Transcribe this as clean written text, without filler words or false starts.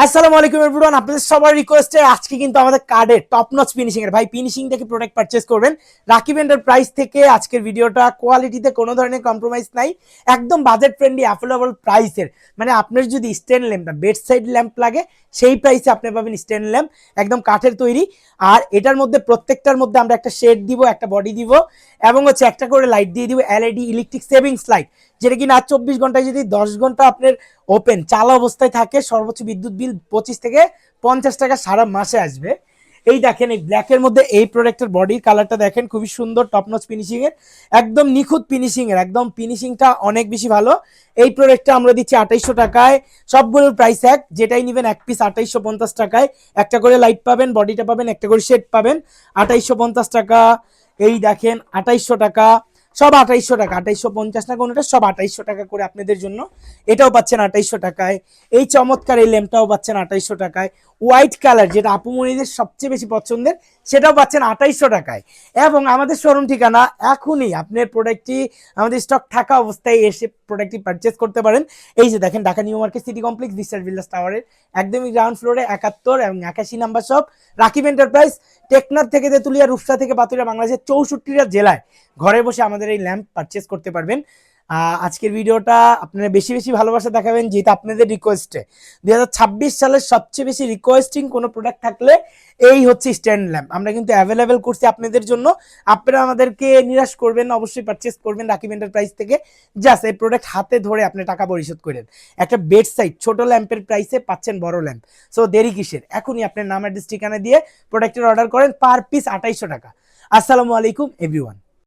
আসসালামু আলাইকুম এভরিওয়ান, আপনাদের সবার রিকোয়েস্টে আজকে কিন্তু আমাদের কার্ডের টপ নচ ফিনিশিং এর ভাই ফিনিশিং থেকে প্রোডাক্ট পারচেজ করবেন রাকিব এন্টারপ্রাইজ থেকে। আজকের ভিডিওটা কোয়ালিটিতে কোনো ধরনের কম্প্রোমাইজ নাই, একদম বাজেট ফ্রেন্ডলি অ্যাফোর্ডেবল প্রাইসের। মানে আপনার যদি stand lamp bed side lamp লাগে সেই প্রাইসে আপনি পাবেন স্ট্যান্ড ল্যাম্প, একদম কাঠের তৈরি। আর এটার মধ্যে প্রত্যেকটার মধ্যে আমরা একটা শেড দিব, একটা বডি দিব, এবং হচ্ছে একটা করে লাইট দিয়ে দিব, এলইডি ইলেকট্রিক সেভিংস লাইট, যেটা কিনা 24 ঘন্টায় যদি 10 ঘন্টা আপনার ওপেন চালা অবস্থায় থাকে সর্বোচ্চ বিদ্যুৎ বিল 25 থেকে 50 টাকা সারা মাসে আসবে। এই দেখেন এই ব্ল্যাকের মধ্যে এই প্রোডাক্টের বডির কালারটা দেখেন, খুবই সুন্দর টপনচ ফিনিশিং এর, একদম নিখুঁত ফিনিশিং এর, একদম ফিনিশিংটা অনেক বেশি ভালো। এই প্রোডাক্টটা আমরা দিচ্ছি 2800 টাকায়, সবগুলোর প্রাইস এক, যেটাই নেবেন এক পিস 2850 টাকায়। একটা করে লাইট পাবেন, বডিটা পাবেন, একটা করে শেড পাবেন, 2850 টাকা। এই দেখেন 2800 টাকা, সব 2800 টাকা, 2850 না কোনোটা, সব 2800 টাকা করে আপনাদের জন্য। এটাও পাচ্ছেন 2800 টাকায়। এই চমৎকার এই ল্যাম্পটাও পাচ্ছেন 2800 টাকায়। হোয়াইট কালার, যেটা আপুমনিদের সবচেয়ে বেশি পছন্দের, সেটাও পাচ্ছেন 2800 টাকায়। এবং আমাদের শোরুম ঠিকানা এখনই আপনার প্রোডাক্টটি আমাদের স্টক থাকা অবস্থায় এসে প্রোডাক্টটি পারচেস করতে পারেন। এই যে দেখেন, Dhaka new market city complex বিস্টার ভিলাস টাওয়ারের একদমই গ্রাউন্ড ফ্লোরে 71 এবং 81 number shop Rakib enterprise. Teknaf থেকে তেতুলিয়া, রূপসা থেকে পাতুলিয়া, বাংলাদেশের 64টা জেলায় ঘরে বসে আমাদের এই ল্যাম্প পারচেস করতে পারবেন। আজকের ভিডিওটা আপনারা বেশি বেশি ভালোবাসা দেখাবেন, যেহেতু আপনাদের রিকোয়েস্টে 2026 সালের সবচেয়ে বেশি রিকোয়েস্টিং কোনো প্রোডাক্ট থাকলে এই হচ্ছে স্ট্যান্ড ল্যাম্প। আমরা কিন্তু অ্যাভেলেবেল করছি আপনাদের জন্য, আপনারা আমাদেরকে নিরাশ করবেন না, অবশ্যই পারচেস করবেন রাকিব এন্টারপ্রাইজ থেকে। জাস্ট এই প্রোডাক্ট হাতে ধরে আপনি টাকা পরিশোধ করেন। একটা বেড সাইড ছোট ল্যাম্পের প্রাইসে পাচ্ছেন বড় ল্যাম্প। সো দেরি কিসের, এখনই আপনার নাম অ্যাড্রেস ঠিকানা দিয়ে প্রোডাক্টের অর্ডার করেন, পার পিস 2800 টাকা। আসসালামু আলাইকুম এভরিওয়ান।